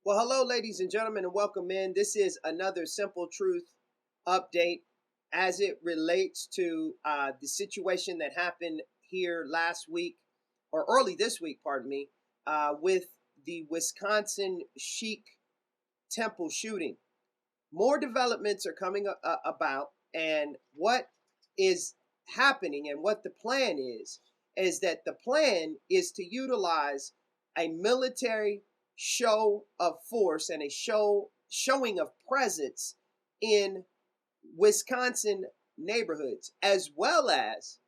Well, hello, ladies and gentlemen, and welcome in. This is another Simple Truth update as it relates to the situation that happened here last week, or early this week, pardon me, with the Wisconsin Sikh temple shooting. More developments are coming about, and what is happening and what the plan is that the plan is to utilize a military show of force and a showing of presence in Wisconsin neighborhoods, as well as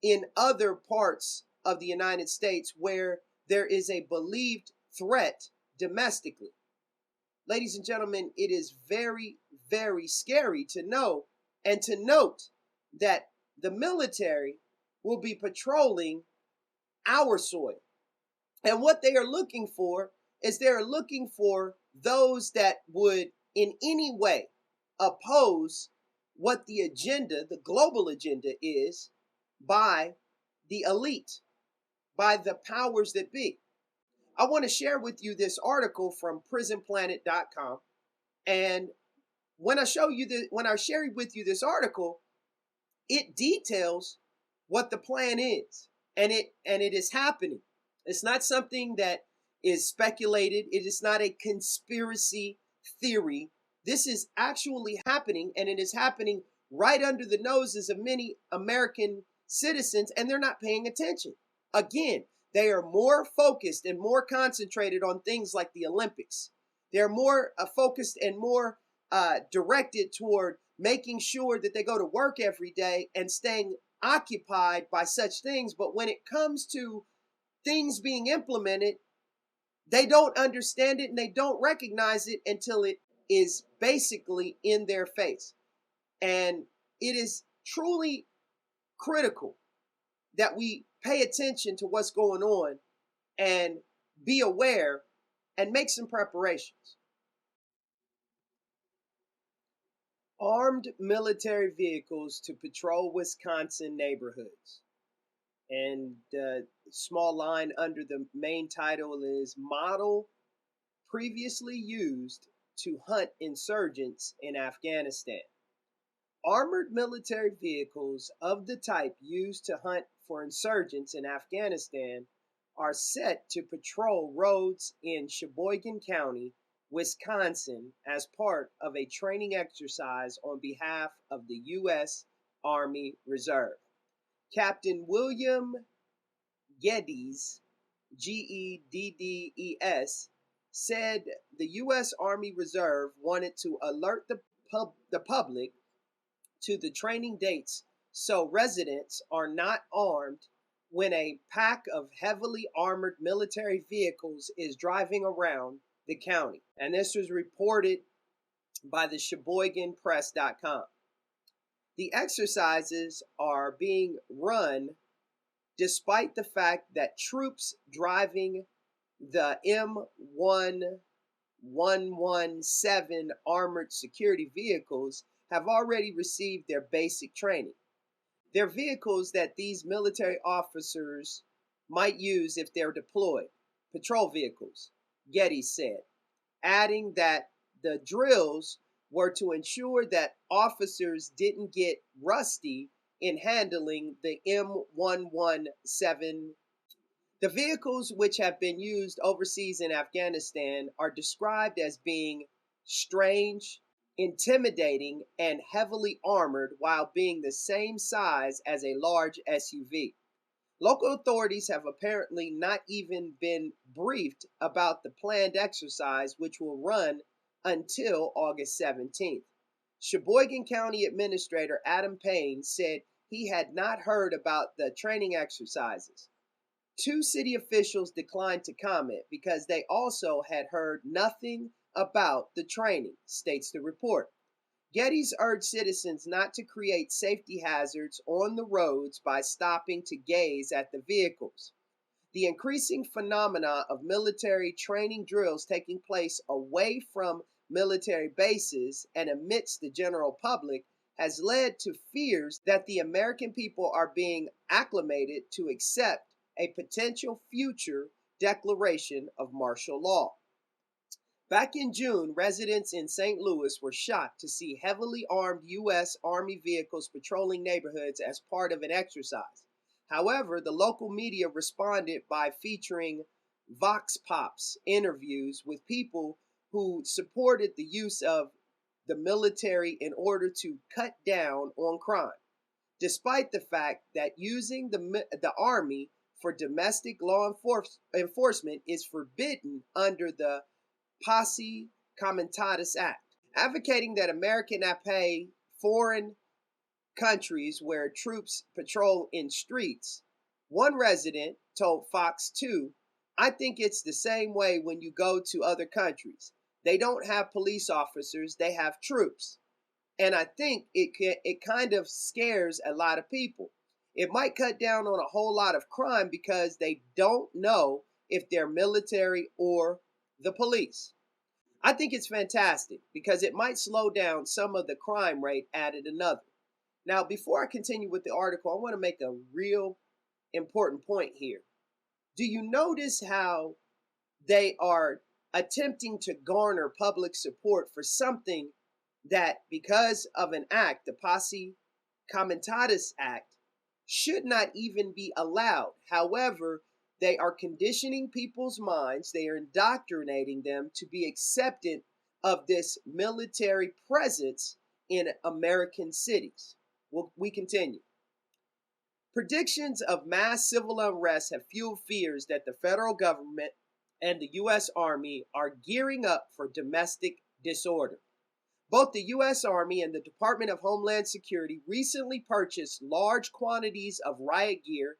in other parts of the United States where there is a believed threat domestically. Ladies and gentlemen, it is very, very scary to know and to note that the military will be patrolling our soil. And what they are looking for is they're looking for those that would in any way oppose what the agenda, the global agenda is by the elite, by the powers that be. I want to share with you this article from prisonplanet.com. And when I share with you this article, it details what the plan is. And it is happening. It's not something that is speculated. It is not a conspiracy theory. This is actually happening, and it is happening right under the noses of many American citizens, and they're not paying attention. Again, they are more focused and more concentrated on things like the Olympics. They're more focused and more directed toward making sure that they go to work every day and staying occupied by such things. But when it comes to things being implemented, they don't understand it and they don't recognize it until it is basically in their face. And it is truly critical that we pay attention to what's going on and be aware and make some preparations. Armed military vehicles to patrol Wisconsin neighborhoods. And the small line under the main title is Model Previously Used to Hunt Insurgents in Afghanistan. Armored military vehicles of the type used to hunt for insurgents in Afghanistan are set to patrol roads in Sheboygan County, Wisconsin, as part of a training exercise on behalf of the U.S. Army Reserve. Captain William Geddes, Geddes, said the U.S. Army Reserve wanted to alert the public to the training dates so residents are not armed when a pack of heavily armored military vehicles is driving around the county. And this was reported by the SheboyganPress.com. The exercises are being run despite the fact that troops driving the M1117 armored security vehicles have already received their basic training. They're vehicles that these military officers might use if they're deployed, patrol vehicles, Geddes said, adding that the drills were to ensure that officers didn't get rusty in handling the M117. The vehicles which have been used overseas in Afghanistan are described as being strange, intimidating, and heavily armored while being the same size as a large SUV. Local authorities have apparently not even been briefed about the planned exercise, which will run until August 17th. Sheboygan County Administrator Adam Payne said he had not heard about the training exercises. Two city officials declined to comment because they also had heard nothing about the training, states the report. Geddes urged citizens not to create safety hazards on the roads by stopping to gaze at the vehicles. The increasing phenomena of military training drills taking place away from military bases and amidst the general public has led to fears that the American people are being acclimated to accept a potential future declaration of martial law. Back in June, residents in St. Louis were shocked to see heavily armed U.S. Army vehicles patrolling neighborhoods as part of an exercise. However, the local media responded by featuring Vox Pops interviews with people who supported the use of the military in order to cut down on crime, despite the fact that using the Army for domestic law enforcement is forbidden under the Posse Comitatus Act, advocating that America not pay foreign countries where troops patrol in streets. One resident told Fox 2, I think it's the same way when you go to other countries. They don't have police officers, they have troops. And I think it kind of scares a lot of people. It might cut down on a whole lot of crime because they don't know if they're military or the police. I think it's fantastic because it might slow down some of the crime rate added another. Now, before I continue with the article, I want to make a real important point here. Do you notice how they are attempting to garner public support for something that, because of an act, the Posse Comitatus Act, should not even be allowed? However, they are conditioning people's minds, they are indoctrinating them to be acceptant of this military presence in American cities. We continue. Predictions of mass civil unrest have fueled fears that the federal government and the U.S. Army are gearing up for domestic disorder. Both the U.S. Army and the Department of Homeland Security recently purchased large quantities of riot gear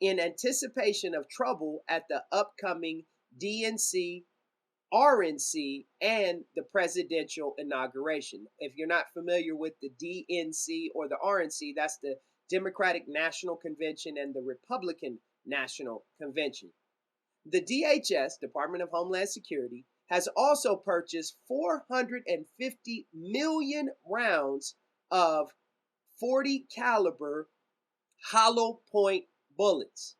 in anticipation of trouble at the upcoming DNC, RNC, and the presidential inauguration. If you're not familiar with the DNC or the RNC, that's the Democratic National Convention and the Republican National Convention. The DHS, Department of Homeland Security, has also purchased 450 million rounds of 40 caliber hollow point bullets.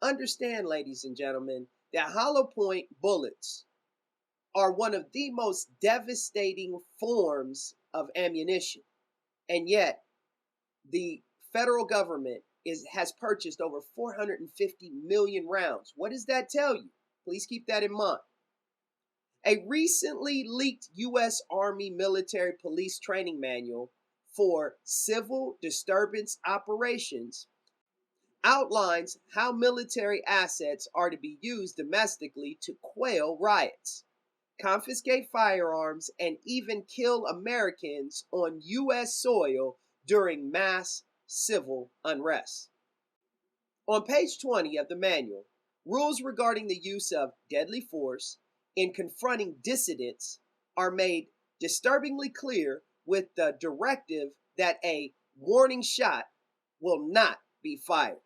Understand, ladies and gentlemen, that hollow point bullets are one of the most devastating forms of ammunition. And yet, the federal government has purchased over 450 million rounds. What does that tell you? Please keep that in mind. A recently leaked U.S. Army military police training manual for civil disturbance operations outlines how military assets are to be used domestically to quell riots, confiscate firearms, and even kill Americans on U.S. soil during mass civil unrest. On page 20 of the manual, rules regarding the use of deadly force in confronting dissidents are made disturbingly clear, with the directive that a warning shot will not be fired.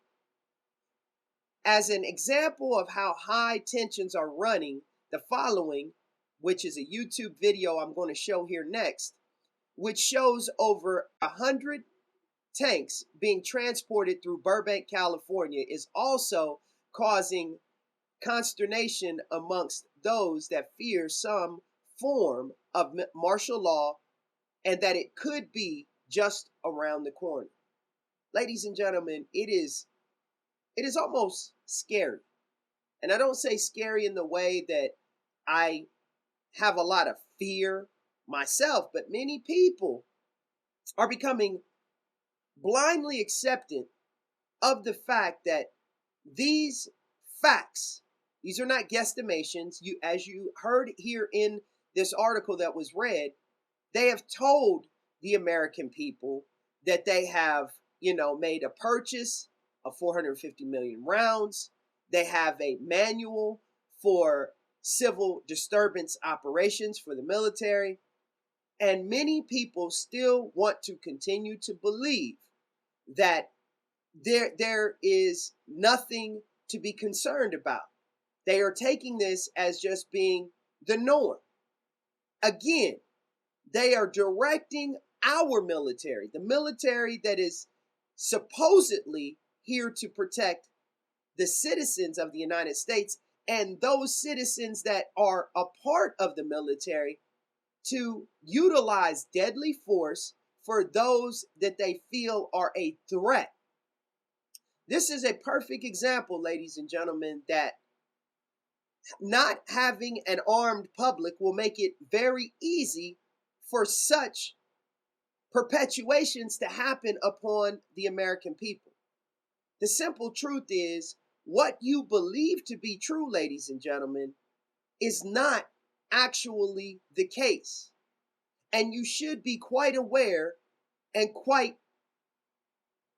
As an example of how high tensions are running, the following, which is a YouTube video I'm going to show here next, which shows over 100 tanks being transported through Burbank, California, is also causing consternation amongst those that fear some form of martial law and that it could be just around the corner. Ladies and gentlemen, it is almost scary. And I don't say scary in the way that I have a lot of fear myself, but many people are becoming blindly acceptant of the fact that these facts, these are not guesstimations. As you heard here in this article that was read, they have told the American people that they have, made a purchase of 450 million rounds. They have a manual for civil disturbance operations for the military. And many people still want to continue to believe that there is nothing to be concerned about. They are taking this as just being the norm. Again, they are directing our military, the military that is supposedly here to protect the citizens of the United States and those citizens that are a part of the military, to utilize deadly force for those that they feel are a threat. This is a perfect example, ladies and gentlemen, that not having an armed public will make it very easy for such perpetuations to happen upon the American people. The simple truth is, what you believe to be true, ladies and gentlemen, is not actually the case. And you should be quite aware and quite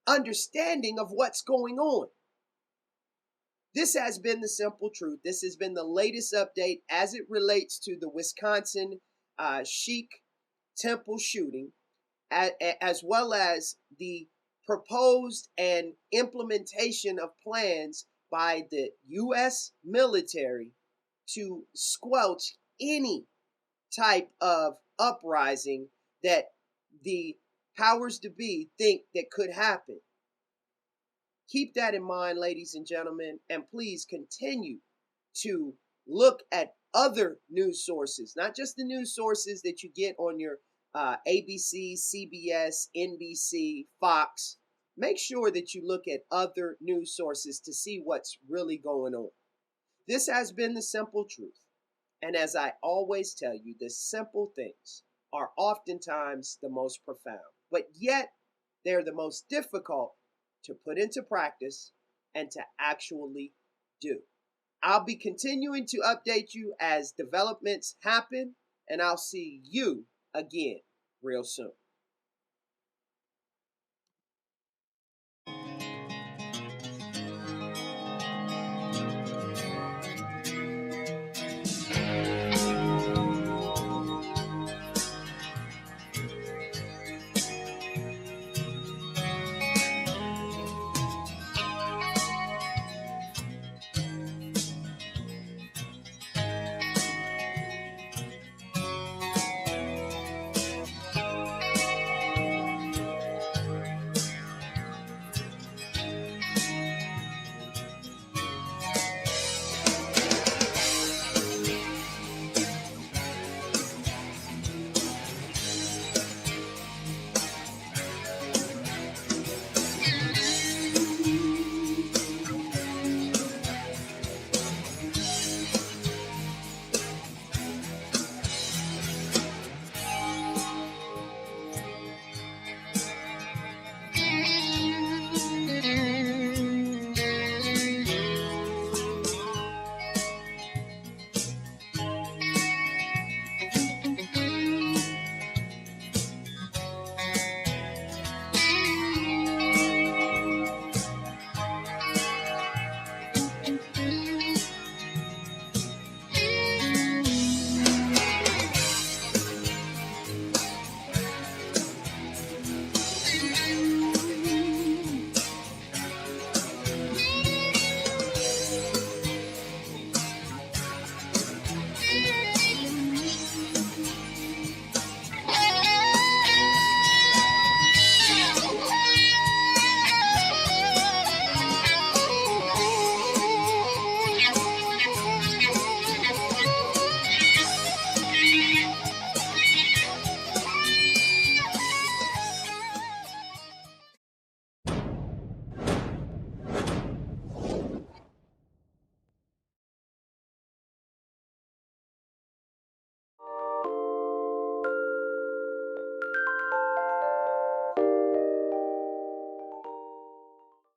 understanding of what's going on. This has been the simple truth. This has been the latest update as it relates to the Wisconsin Sikh temple shooting, as well as the proposed and implementation of plans by the U.S. military to squelch any type of uprising that the powers to be think that could happen. Keep that in mind, ladies and gentlemen, and please continue to look at other news sources, not just the news sources that you get on your ABC, CBS, NBC, Fox. Make sure that you look at other news sources to see what's really going on. This has been the simple truth. And as I always tell you, the simple things are oftentimes the most profound, but yet they're the most difficult to put into practice and to actually do. I'll be continuing to update you as developments happen, and I'll see you again real soon.